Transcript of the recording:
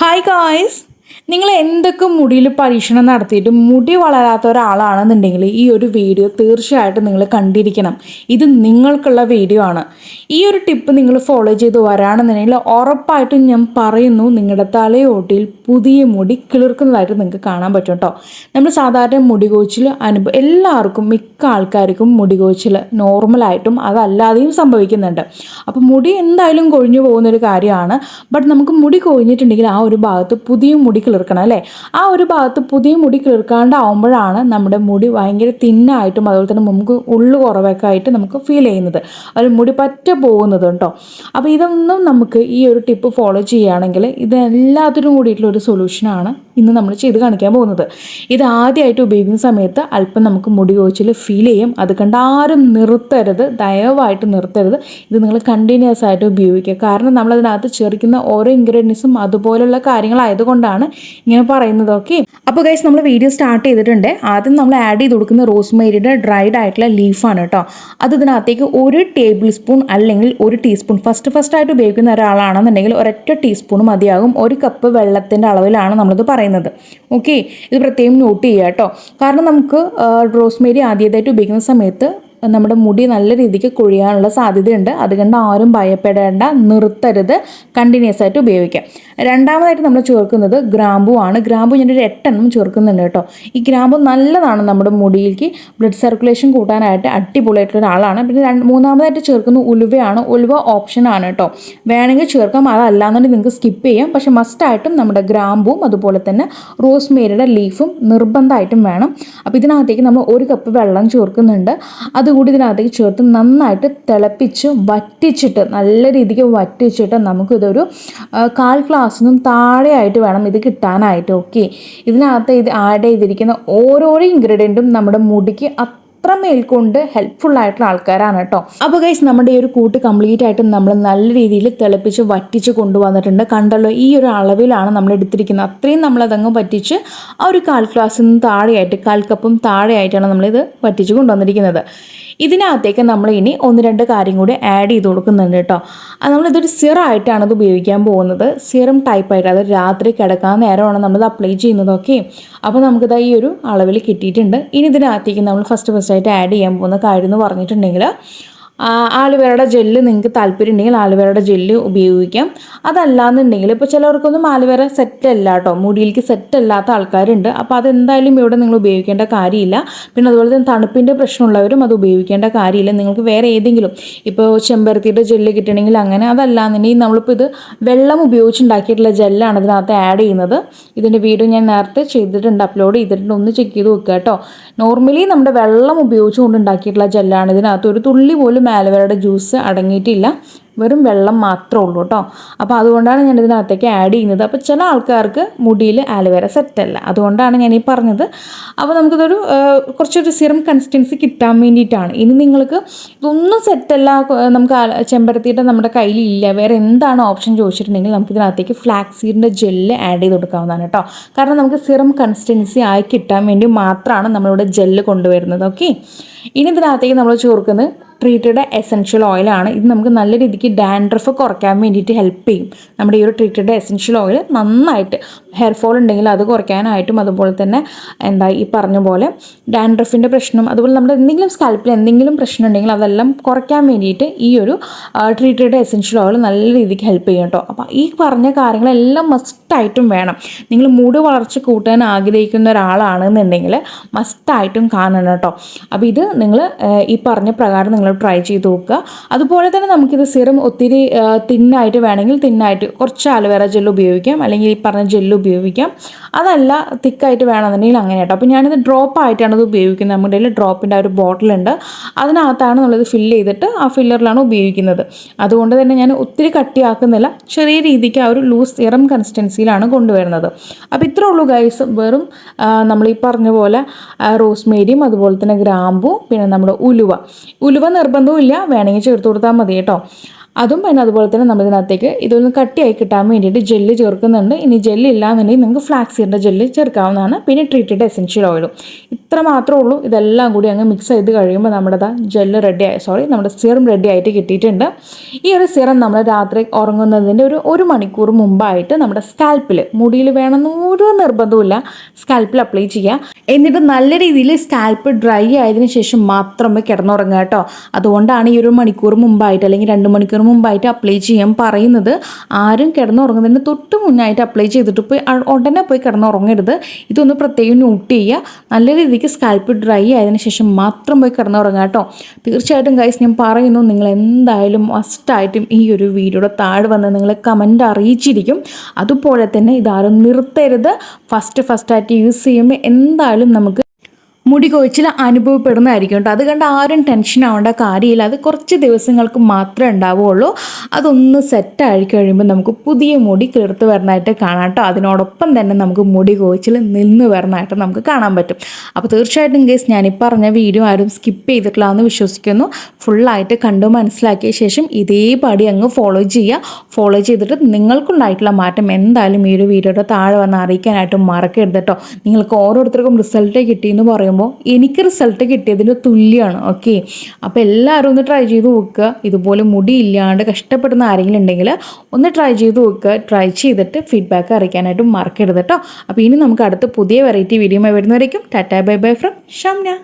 Hi guys, നിങ്ങൾ എന്തൊക്കെ മുടിയിൽ പരീക്ഷണം നടത്തിയിട്ടും മുടി വളരാത്ത ഒരാളാണെന്നുണ്ടെങ്കിൽ ഈ ഒരു വീഡിയോ തീർച്ചയായിട്ടും നിങ്ങൾ കണ്ടിരിക്കണം. ഇത് നിങ്ങൾക്കുള്ള വീഡിയോ ആണ്. ഈ ഒരു ടിപ്പ് നിങ്ങൾ ഫോളോ ചെയ്ത് വരാണെന്നുണ്ടെങ്കിൽ ഉറപ്പായിട്ടും ഞാൻ പറയുന്നു, നിങ്ങളുടെ തലയോട്ടിയിൽ പുതിയ മുടി കിളിർക്കുന്നതായിട്ട് നിങ്ങൾക്ക് കാണാൻ പറ്റും കേട്ടോ. നമ്മൾ സാധാരണ മുടി കൊഴിച്ചിൽ എല്ലാവർക്കും, മിക്ക ആൾക്കാർക്കും മുടി കൊഴിച്ചിൽ നോർമലായിട്ടും അതല്ലാതെയും സംഭവിക്കുന്നുണ്ട്. അപ്പോൾ മുടി എന്തായാലും കൊഴിഞ്ഞു പോകുന്നൊരു കാര്യമാണ്. ബട്ട് നമുക്ക് മുടി കൊഴിഞ്ഞിട്ടുണ്ടെങ്കിൽ ആ ഒരു ഭാഗത്ത് പുതിയ മുടി കിളിർക്കണം അല്ലേ? ആ ഒരു ഭാഗത്ത് പുതിയ മുടി കിളിർക്കാണ്ടാവുമ്പോഴാണ് നമ്മുടെ മുടി ഭയങ്കര തിന്നായിട്ടും അതുപോലെ തന്നെ നമുക്ക് ഉള്ളു കുറവൊക്കെ ആയിട്ട് നമുക്ക് ഫീൽ ചെയ്യുന്നത്, അത് മുടി പറ്റ പോകുന്നത് കേട്ടോ. അപ്പോൾ ഇതൊന്നും നമുക്ക് ഈ ഒരു ടിപ്പ് ഫോളോ ചെയ്യുകയാണെങ്കിൽ ഇത് എല്ലാത്തിനും കൂടിയിട്ടുള്ളൊരു സൊല്യൂഷനാണ് ഇന്ന് നമ്മൾ ചെയ്ത് കാണിക്കാൻ പോകുന്നത്. ഇത് ആദ്യമായിട്ട് ഉപയോഗിക്കുന്ന സമയത്ത് അല്പം നമുക്ക് മുടി കൊഴിച്ചിൽ ഫീൽ ചെയ്യും. അത് കണ്ട് ആരും നിർത്തരുത്, ദയവായിട്ട് നിർത്തരുത്. ഇത് നിങ്ങൾ കണ്ടിന്യൂസ് ആയിട്ട് ഉപയോഗിക്കുക. കാരണം നമ്മളതിനകത്ത് ചേർക്കുന്ന ഓരോ ഇൻഗ്രീഡിയൻസും അതുപോലുള്ള കാര്യങ്ങളായതുകൊണ്ടാണ് ഇങ്ങനെ പറയുന്നത്. ഓക്കെ, അപ്പോൾ ഗൈസ് നമ്മൾ വീഡിയോ സ്റ്റാർട്ട് ചെയ്തിട്ടുണ്ട്. ആദ്യം നമ്മൾ ആഡ് ചെയ്ത് കൊടുക്കുന്ന റോസ്മേരിയുടെ ഡ്രൈഡ് ആയിട്ടുള്ള ലീഫാണ് കേട്ടോ. അത് ഇതിനകത്തേക്ക് 1 ടേബിൾ സ്പൂൺ അല്ലെങ്കിൽ 1 ടീസ്പൂൺ, ഫസ്റ്റ് ആയിട്ട് ഉപയോഗിക്കുന്ന ഒരാളാണെന്നുണ്ടെങ്കിൽ ഒരൊറ്റ ടീസ്പൂൺ മതിയാകും. 1 കപ്പ് വെള്ളത്തിൻ്റെ അളവിലാണ് നമ്മളിത് പറയുന്നത്. ഓക്കെ, ഇത് പ്രത്യേകം നോട്ട് ചെയ്യുക കേട്ടോ. കാരണം നമുക്ക് റോസ്മേരി ആദ്യമായിട്ട് ഉപയോഗിക്കുന്ന സമയത്ത് നമ്മുടെ മുടി നല്ല രീതിക്ക് കൊഴിയാനുള്ള സാധ്യതയുണ്ട്. അതുകൊണ്ട് ആരും ഭയപ്പെടേണ്ട, നിർത്തരുത്, കണ്ടിന്യൂസ് ആയിട്ട് ഉപയോഗിക്കാം. രണ്ടാമതായിട്ട് നമ്മൾ ചേർക്കുന്നത് ഗ്രാമ്പു ആണ്. ഗ്രാമ്പു ഞാനൊരു 8 എണ്ണം ചേർക്കുന്നുണ്ട് കേട്ടോ. ഈ ഗ്രാമ്പു നല്ലതാണ്, നമ്മുടെ മുടിയിലേക്ക് ബ്ലഡ് സർക്കുലേഷൻ കൂട്ടാനായിട്ട് അടിപൊളിയായിട്ടുള്ള ഒരാളാണ്. പിന്നെ മൂന്നാമതായിട്ട് ചേർക്കുന്ന ഉലുവയാണ്. ഉലുവ ഓപ്ഷനാണ് കേട്ടോ, വേണമെങ്കിൽ ചേർക്കാം, അതല്ലാന്നുണ്ടെങ്കിൽ നിങ്ങൾക്ക് സ്കിപ്പ് ചെയ്യാം. പക്ഷേ മസ്റ്റായിട്ടും നമ്മുടെ ഗ്രാമ്പും അതുപോലെ തന്നെ റോസ്മേരിയുടെ ലീഫും നിർബന്ധമായിട്ടും വേണം. അപ്പോൾ ഇതിനകത്തേക്ക് നമ്മൾ 1 കപ്പ് വെള്ളം ചേർക്കുന്നുണ്ട്. അതുകൂടി ഇതിനകത്തേക്ക് ചേർത്ത് നന്നായിട്ട് തിളപ്പിച്ച് വറ്റിച്ചിട്ട്, നല്ല രീതിക്ക് വറ്റിച്ചിട്ട് നമുക്കിതൊരു 1/4 ഗ്ലാസ്സിനും താഴെയായിട്ട് വേണം ഇത് കിട്ടാനായിട്ട്. ഓക്കെ, ഇതിനകത്ത് ഇത് ആഡ് ചെയ്തിരിക്കുന്ന ഓരോരോ ഇൻഗ്രീഡിയൻറ്റും നമ്മുടെ മുടിക്ക് അത്രമേൽ കൊണ്ട് ഹെൽപ്ഫുൾ ആയിട്ടുള്ള ആൾക്കാരാണ് കേട്ടോ. അപ്പോൾ ഗൈസ്, നമ്മുടെ ഈ ഒരു കൂട്ട് കംപ്ലീറ്റ് ആയിട്ട് നമ്മൾ നല്ല രീതിയിൽ തിളപ്പിച്ച് വറ്റിച്ച് കൊണ്ടുവന്നിട്ടുണ്ട്. കണ്ടല്ലോ, ഈ ഒരു അളവിലാണ് നമ്മൾ എടുത്തിരിക്കുന്നത്. അത്രയും നമ്മളതങ്ങ് വറ്റിച്ച് ആ ഒരു 1/4 ഗ്ലാസ്സിന് താഴെയായിട്ട്, 1/4 കപ്പും താഴെയായിട്ടാണ് നമ്മളിത് വറ്റിച്ച് കൊണ്ടുവന്നിരിക്കുന്നത്. ഇതിനകത്തേക്ക് നമ്മൾ ഇനി 1-2 കാര്യം കൂടി ആഡ് ചെയ്ത് കൊടുക്കുന്നുണ്ട് കേട്ടോ. അത് നമ്മളിതൊരു സിറമായിട്ടാണ് ഇത് ഉപയോഗിക്കാൻ പോകുന്നത്. സിറം ടൈപ്പായിട്ട്, അത് രാത്രി കിടക്കാൻ നേരമാണ് നമ്മളിത് അപ്ലൈ ചെയ്യുന്നത്. ഓക്കെ, അപ്പോൾ നമുക്കിത് ഈ ഒരു അളവിൽ കിട്ടിയിട്ടുണ്ട്. ഇനി ഇതിനകത്തേക്ക് നമ്മൾ ഫസ്റ്റായിട്ട് ആഡ് ചെയ്യാൻ പോകുന്ന കാര്യം എന്ന് പറഞ്ഞിട്ടുണ്ടെങ്കിൽ ആലുവേറയുടെ ജെല്ല്, നിങ്ങൾക്ക് താല്പര്യം ഉണ്ടെങ്കിൽ ആലുവേറയുടെ ജെല്ല് ഉപയോഗിക്കാം. അതല്ലാന്നുണ്ടെങ്കിൽ ഇപ്പോൾ ചിലവർക്കൊന്നും ആലുവേറ സെറ്റല്ല കേട്ടോ, മുടിയിലേക്ക് സെറ്റല്ലാത്ത ആൾക്കാരുണ്ട്. അപ്പോൾ അതെന്തായാലും ഇവിടെ നിങ്ങൾ ഉപയോഗിക്കേണ്ട കാര്യമില്ല. പിന്നെ അതുപോലെ തന്നെ തണുപ്പിൻ്റെ പ്രശ്നമുള്ളവരും അത് ഉപയോഗിക്കേണ്ട കാര്യമില്ല. നിങ്ങൾക്ക് വേറെ ഏതെങ്കിലും, ഇപ്പോൾ ചെമ്പരത്തിയുടെ ജെല്ല് കിട്ടണമെങ്കിൽ അങ്ങനെ, അതല്ലാന്നുണ്ടെങ്കിൽ നമ്മളിപ്പോൾ ഇത് വെള്ളം ഉപയോഗിച്ചുണ്ടാക്കിയിട്ടുള്ള ജെല്ലാണ് ഇതിനകത്ത് ആഡ് ചെയ്യുന്നത്. ഇതിൻ്റെ വീഡിയോ ഞാൻ നേരത്തെ ചെയ്തിട്ടുണ്ട്, അപ്ലോഡ് ചെയ്തിട്ടുണ്ട്, ഒന്ന് ചെക്ക് ചെയ്ത് വെക്കുക കേട്ടോ. നോർമലി നമ്മുടെ വെള്ളം ഉപയോഗിച്ചുകൊണ്ട് ഉണ്ടാക്കിയിട്ടുള്ള ജെല്ലാണ്. ഇതിനകത്ത് ഒരു തുള്ളി പോലും ആലുവേറയുടെ ജ്യൂസ് അടങ്ങിയിട്ടില്ല, വെറും വെള്ളം മാത്രമേ ഉള്ളൂ കേട്ടോ. അപ്പോൾ അതുകൊണ്ടാണ് ഞാൻ ഇതിനകത്തേക്ക് ആഡ് ചെയ്യുന്നത്. അപ്പോൾ ചില ആൾക്കാർക്ക് മുടിയിൽ ആലുവേറ സെറ്റല്ല, അതുകൊണ്ടാണ് ഞാൻ ഈ പറഞ്ഞത്. അപ്പോൾ നമുക്കിതൊരു കുറച്ചൊരു സിറം കൺസിസ്റ്റൻസി കിട്ടാൻ വേണ്ടിയിട്ടാണ്. ഇനി നിങ്ങൾക്ക് ഇതൊന്നും സെറ്റല്ല, നമുക്ക് ചെമ്പരത്തിയിട്ട് നമ്മുടെ കയ്യിലില്ല, വേറെ എന്താണ് ഓപ്ഷൻ ചോദിച്ചിട്ടുണ്ടെങ്കിൽ നമുക്കിതിനകത്തേക്ക് ഫ്ലാക്സീഡിൻ്റെ ജെല്ല് ആഡ് ചെയ്ത് കൊടുക്കാവുന്നതാണ് കേട്ടോ. കാരണം നമുക്ക് സിറം കൺസിസ്റ്റൻസി ആയി കിട്ടാൻ വേണ്ടി മാത്രമാണ് നമ്മളിവിടെ ജെല്ല് കൊണ്ടുവരുന്നത്. ഓക്കെ, ഇനി ഇതിനകത്തേക്ക് നമ്മൾ ചേർക്കുന്നത് ട്രീറ്റഡ് എസെൻഷ്യൽ ഓയിലാണ്. ഇത് നമുക്ക് നല്ല രീതിക്ക് ഡാൻഡ്രഫ് കുറയ്ക്കാൻ വേണ്ടിയിട്ട് ഹെൽപ്പ് ചെയ്യും. നമ്മുടെ ഈ ഒരു ട്രീറ്റഡ് എസെൻഷ്യൽ ഓയിൽ നന്നായിട്ട് ഹെയർ ഫോൾ ഉണ്ടെങ്കിൽ അത് കുറയ്ക്കാനായിട്ടും, അതുപോലെ തന്നെ ഈ പറഞ്ഞ പോലെ ഡാൻഡ്രഫിൻ്റെ പ്രശ്നം, അതുപോലെ നമ്മുടെ എന്തെങ്കിലും സ്കാൽപ്പിൽ എന്തെങ്കിലും പ്രശ്നം ഉണ്ടെങ്കിൽ അതെല്ലാം കുറയ്ക്കാൻ വേണ്ടിയിട്ട് ഈ ഒരു ട്രീറ്റഡ് എസെൻഷ്യൽ ഓയിൽ നല്ല രീതിക്ക് ഹെൽപ്പ് ചെയ്യും കേട്ടോ. അപ്പോൾ ഈ പറഞ്ഞ കാര്യങ്ങളെല്ലാം മസ്റ്റായിട്ടും വേണം. നിങ്ങൾ മുടി വളർച്ച കൂട്ടാൻ ആഗ്രഹിക്കുന്ന ഒരാളാണെന്നുണ്ടെങ്കിൽ മസ്റ്റായിട്ടും കാണണം കേട്ടോ. അപ്പോൾ ഇത് നിങ്ങൾ ഈ പറഞ്ഞ പ്രകാരം നിങ്ങൾ ട്രൈ ചെയ്ത് നോക്കുക. അതുപോലെ തന്നെ നമുക്കിത് സിറം ഒത്തിരി തിന്നായിട്ട് വേണമെങ്കിൽ തിന്നായിട്ട് കുറച്ച് ആലുവേറ ജെല്ല് ഉപയോഗിക്കാം, അല്ലെങ്കിൽ ഈ പറഞ്ഞ ജെല്ല് ഉപയോഗിക്കാം. അതല്ല തിക്കായിട്ട് വേണമെന്നുണ്ടെങ്കിൽ അങ്ങനെ കേട്ടോ. അപ്പോൾ ഞാനിത് ഡ്രോപ്പ് ആയിട്ടാണ് ഇത് ഉപയോഗിക്കുന്നത്. നമ്മുടെ കയ്യിൽ ഡ്രോപ്പിൻ്റെ ഒരു ബോട്ടിലുണ്ട്, അതിനകത്താണ് നമ്മളിത് ഫില്ല് ചെയ്തിട്ട് ആ ഫില്ലറിലാണ് ഉപയോഗിക്കുന്നത്. അതുകൊണ്ട് തന്നെ ഞാൻ ഒത്തിരി കട്ടിയാക്കുന്നില്ല, ചെറിയ രീതിക്ക് ആ ഒരു ലൂസ് സിറം കൺസിസ്റ്റൻസിയിലാണ് കൊണ്ടുവരുന്നത്. അപ്പോൾ ഇത്രേ ഉള്ളൂ ഗൈസ്. വെറും നമ്മൾ ഈ പറഞ്ഞ പോലെ റോസ്മേരിയും അതുപോലെ തന്നെ ഗ്രാമ്പൂ, പിന്നെ നമ്മുടെ ഉലുവ നിർബന്ധവും ഇല്ല, വേണമെങ്കിൽ ചേർത്ത് കൊടുത്താൽ മതി കേട്ടോ. അതും പിന്നെ അതുപോലെ തന്നെ നമ്മൾ ഇതിനകത്തേക്ക് ഇതൊന്ന് കട്ടിയായി കിട്ടാൻ വേണ്ടിയിട്ട് ജെല്ല് ചേർക്കുന്നുണ്ട്. ഇനി ജെല്ല് ഇല്ലാന്നുണ്ടെങ്കിൽ നിങ്ങൾക്ക് ഫ്ലാക്സ് സീഡിൻ്റെ ജെല്ല് ചേർക്കാവുന്നതാണ്. പിന്നെ ട്രീറ്റഡ് എസെൻഷ്യൽ ഓയിലും. ഇത്ര മാത്രമേ ഉള്ളൂ. ഇതെല്ലാം കൂടി അങ്ങ് മിക്സ് ചെയ്ത് കഴിയുമ്പോൾ നമ്മുടെ സിറം റെഡി ആയിട്ട് കിട്ടിയിട്ടുണ്ട്. ഈ ഒരു സിറം നമ്മൾ രാത്രി ഉറങ്ങുന്നതിൻ്റെ ഒരു മണിക്കൂർ മുമ്പായിട്ട് നമ്മുടെ സ്കാൽപ്പിൽ, മുടിയിൽ വേണമെന്ന് ഒരു നിർബന്ധമില്ല, സ്കാൽപ്പിൽ അപ്ലൈ ചെയ്യുക. എന്നിട്ട് നല്ല രീതിയിൽ സ്കാൽപ്പ് ഡ്രൈ ആയതിനു ശേഷം മാത്രമേ കിടന്നുറങ്ങുക കേട്ടോ. അതുകൊണ്ടാണ് ഈ ഒരു മണിക്കൂർ മുമ്പായിട്ട് അല്ലെങ്കിൽ 2 മണിക്കൂർ മുമ്പായിട്ട് അപ്ലൈ ചെയ്യാൻ പറയുന്നത്. ആരും കിടന്നുറങ്ങുന്നതിന് തൊട്ട് മുന്നായിട്ട് അപ്ലൈ ചെയ്തിട്ട് ഉടനെ പോയി കിടന്നുറങ്ങരുത്. ഇതൊന്ന് പ്രത്യേകം നോട്ട് ചെയ്യുക. നല്ല രീതിക്ക് സ്കാൽപ്പ് ഡ്രൈ ആയതിനു ശേഷം മാത്രം പോയി കിടന്നുറങ്ങുക കേട്ടോ. തീർച്ചയായിട്ടും ഗൈസ്, ഞാൻ പറയുന്നു, നിങ്ങൾ എന്തായാലും മസ്റ്റായിട്ടും ഈ ഒരു വീഡിയോയുടെ താഴെ വന്ന് നിങ്ങൾ കമൻറ്റ് അറിയിച്ചിരിക്കും. അതുപോലെ തന്നെ ഇതാരും നിർത്തരുത്. ഫസ്റ്റായിട്ട് യൂസ് ചെയ്യുമ്പോൾ എന്തായാലും നമുക്ക് മുടി കൊഴിച്ചിൽ അനുഭവപ്പെടുന്നതായിരിക്കും കേട്ടോ. അത് കണ്ട് ആരും ടെൻഷൻ ആവേണ്ട കാര്യമില്ല. അത് കുറച്ച് ദിവസങ്ങൾക്ക് മാത്രമേ ഉണ്ടാവുകയുള്ളൂ. അതൊന്ന് സെറ്റായി കഴിയുമ്പോൾ നമുക്ക് പുതിയ മുടി കിളിർത്ത് വരുന്നതായിട്ട് കാണാം കേട്ടോ. അതിനോടൊപ്പം തന്നെ നമുക്ക് മുടി കൊഴിച്ചിൽ നിന്ന് വരുന്നതായിട്ട് നമുക്ക് കാണാൻ പറ്റും. അപ്പോൾ തീർച്ചയായിട്ടും ഗൈസ്, ഞാനീ പറഞ്ഞ വീഡിയോ ആരും സ്കിപ്പ് ചെയ്തിട്ടില്ല എന്ന് വിശ്വസിക്കുന്നു. ഫുള്ളായിട്ട് കണ്ടു മനസ്സിലാക്കിയ ശേഷം ഇതേപടി അങ്ങ് ഫോളോ ചെയ്യുക. ഫോളോ ചെയ്തിട്ട് നിങ്ങൾക്കുണ്ടായിട്ടുള്ള മാറ്റം എന്തായാലും ഈ ഒരു വീഡിയോയുടെ താഴെ വന്ന് അറിയിക്കാനായിട്ട് മറക്കരുത് കേട്ടോ. നിങ്ങൾക്ക് ഓരോരുത്തർക്കും റിസൾട്ട് കിട്ടിയെന്ന് പറയുമ്പോൾ എനിക്ക് റിസൾട്ട് കിട്ടിയതിന് തുല്യമാണ്. ഓക്കെ, അപ്പോൾ എല്ലാവരും ഒന്ന് ട്രൈ ചെയ്ത് നോക്കുക. ഇതുപോലെ മുടി ഇല്ലാണ്ട് കഷ്ടപ്പെടുന്ന ആരെങ്കിലും ഉണ്ടെങ്കിൽ ഒന്ന് ട്രൈ ചെയ്ത് നോക്കുക. ട്രൈ ചെയ്തിട്ട് ഫീഡ്ബാക്ക് അറിയിക്കാനായിട്ട് മറക്കരുത് കേട്ടോ. അപ്പോൾ ഇനി നമുക്ക് അടുത്ത പുതിയ വെറൈറ്റി വീഡിയോ വരുന്നവരേക്കും tata bye bye from Shamna.